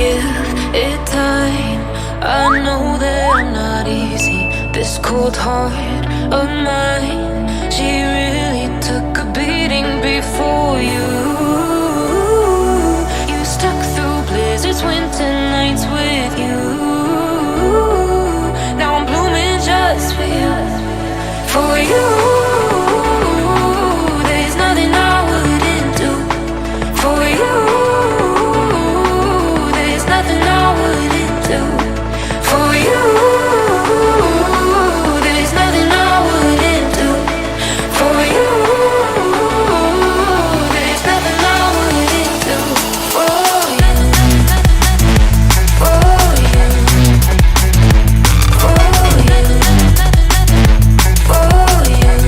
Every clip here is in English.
give it time. I know that I'm not easy. This cold heart of mine, she really took a beating before you. You stuck through blizzards, winter nights with you. Now I'm blooming just for you, for you. There's nothing I wouldn't do for you. There's nothing I wouldn't do for you. There's nothing I wouldn't do for you. There's nothing I wouldn't do for you. For you. For you. For you.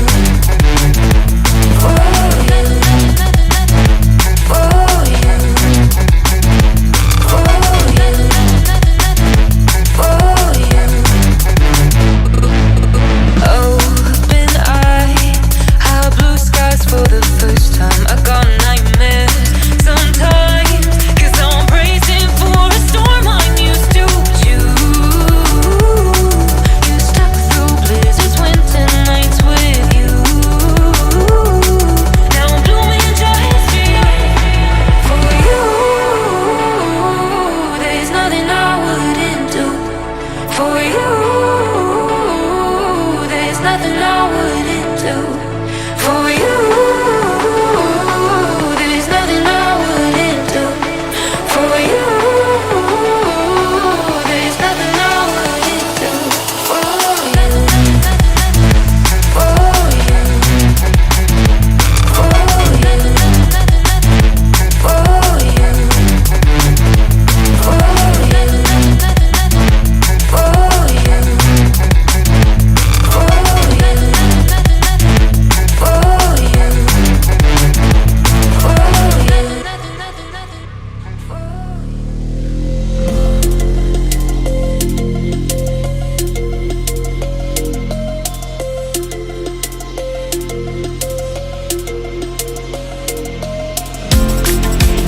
For you. For you. Open eye, high blue skies for the first time. I got nightmares sometimes, 'cause I'm bracing for a storm I'm used to. You stuck through blizzards, winter nights with you. Now I'm blooming just for you. There's nothing I wouldn't do for you. There's nothing I wouldn't do for you. There's nothing I wouldn't do for you. There's nothing I wouldn't do for you. For you. For you. For you. For you. For you.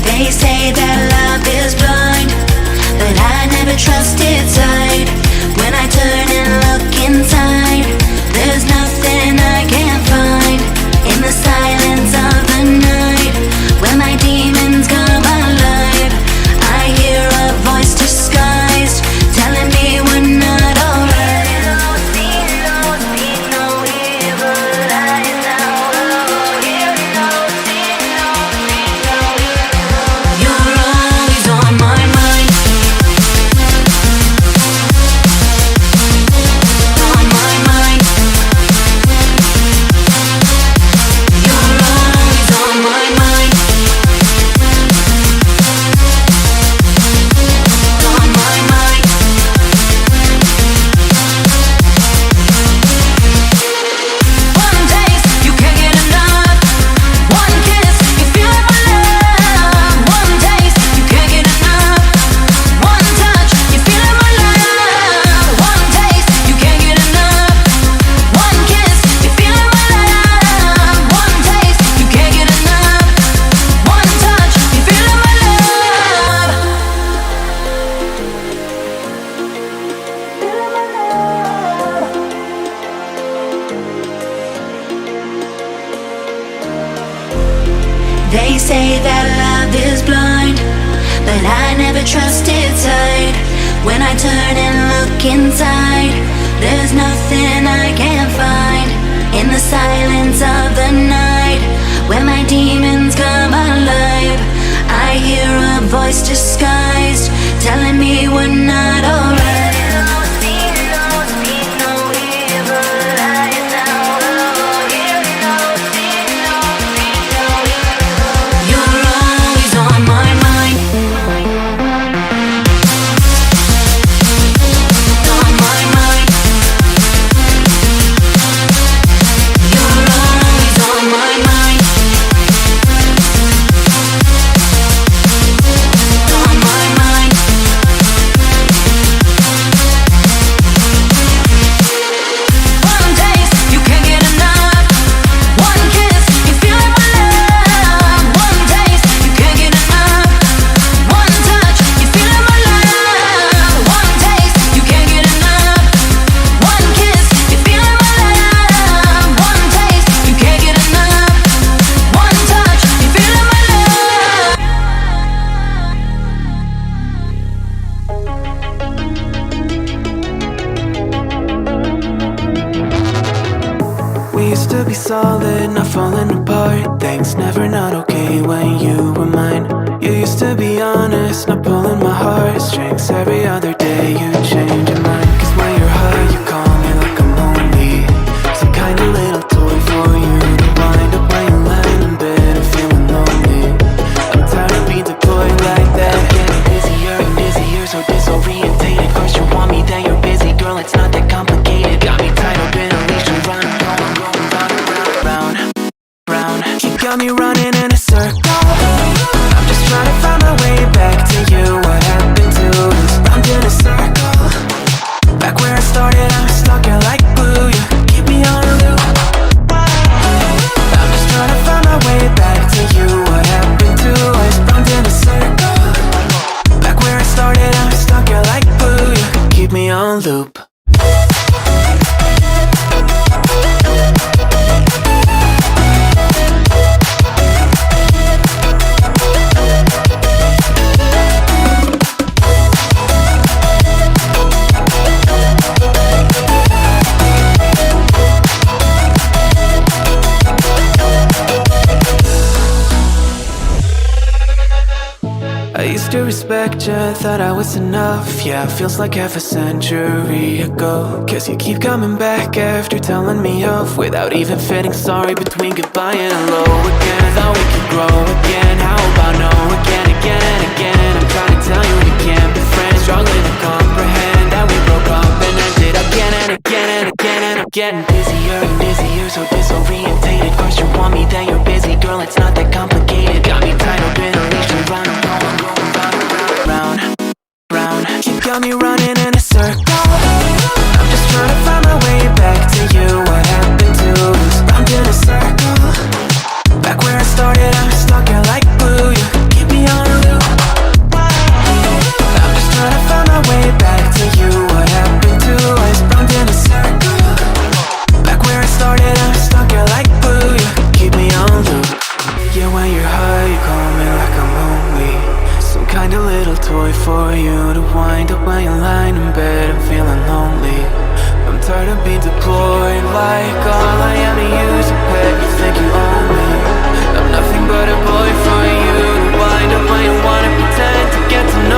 They say that love is blind, but I never trusted sight. When I turn and look inside, there's nothing I can't find. In the silence of the night, when my demons come alive, I hear a voice disguised, telling me we're not alright. You're always on my mind. On my mind. You're always on my mind. On my mind. One taste, you can't get enough. One kiss, you feel it my love. One taste, you can't get enough. One touch, you feel it my love. One taste, you can't get enough. One kiss, you feel it my love. One taste, you can't get enough. One touch, you feel it my love. They say that love is blind, but I never trusted sight. When I turn and look inside, there's nothing I can't find. In the silence of the night, when my demons come alive, I hear a voice disguised, telling me we're not alright. You're always on my mind. On my mind. You're always on my mind. On my mind. solid, not falling apart. Things never not okay when you were mine. You used to be honest, not pulling my heartstrings. Every other day you change your mind. Cause when you're high you call me like I'm lonely. Some kind of little toy for you to wind up when you land in bed and feeling lonely. I'm tired of being deployed like that. I'm getting busier and busier, so disorientated. First you want me, then you're busy. Girl, it's not that complicated. Got me tied up in a leash and running, round, round. You got me running in a circle. I'm just trying to find my way back to you. What happened to us? Round in a circle. Back where I started, I'm stuck here like glue. You keep me on a loop. I'm just trying to find my way back to you. What happened to us? Round in a circle. Back where I started, I'm stuck here like glue. You keep me on loop. I used to respect you, thought I was enough. Yeah, it feels like half a century ago. Guess you keep coming back after telling me off, without even fitting sorry between goodbye and hello again. Thought we could grow again, how about no again, again and again. I'm trying to tell you we can't be friends, struggling to comprehend that we broke up and ended again and again and again. And I'm getting busier and busier, so disorientated. First you want me, then you're busy. Girl, it's not that complicated. Got me tied up in a leash and round. You got me running in a circle. I'm just trying to find my way back to you. What happened to us? Round in a circle. Back where I started, I'm stuck here like glue. You keep me on a loop. I'm just trying to find my way back to you. What happened to us? Round in a circle. Back where I started, I'm stuck here like glue. You keep me on loop. Yeah, when you're high, you call me like I'm lonely. Some kind of little toy for you to wind up when you're lying in bed and feeling lonely. I'm tired of being deployed like all I am to use a pet. You think you own me? I'm nothing but a boy for you to wind up when you wanna pretend to get to know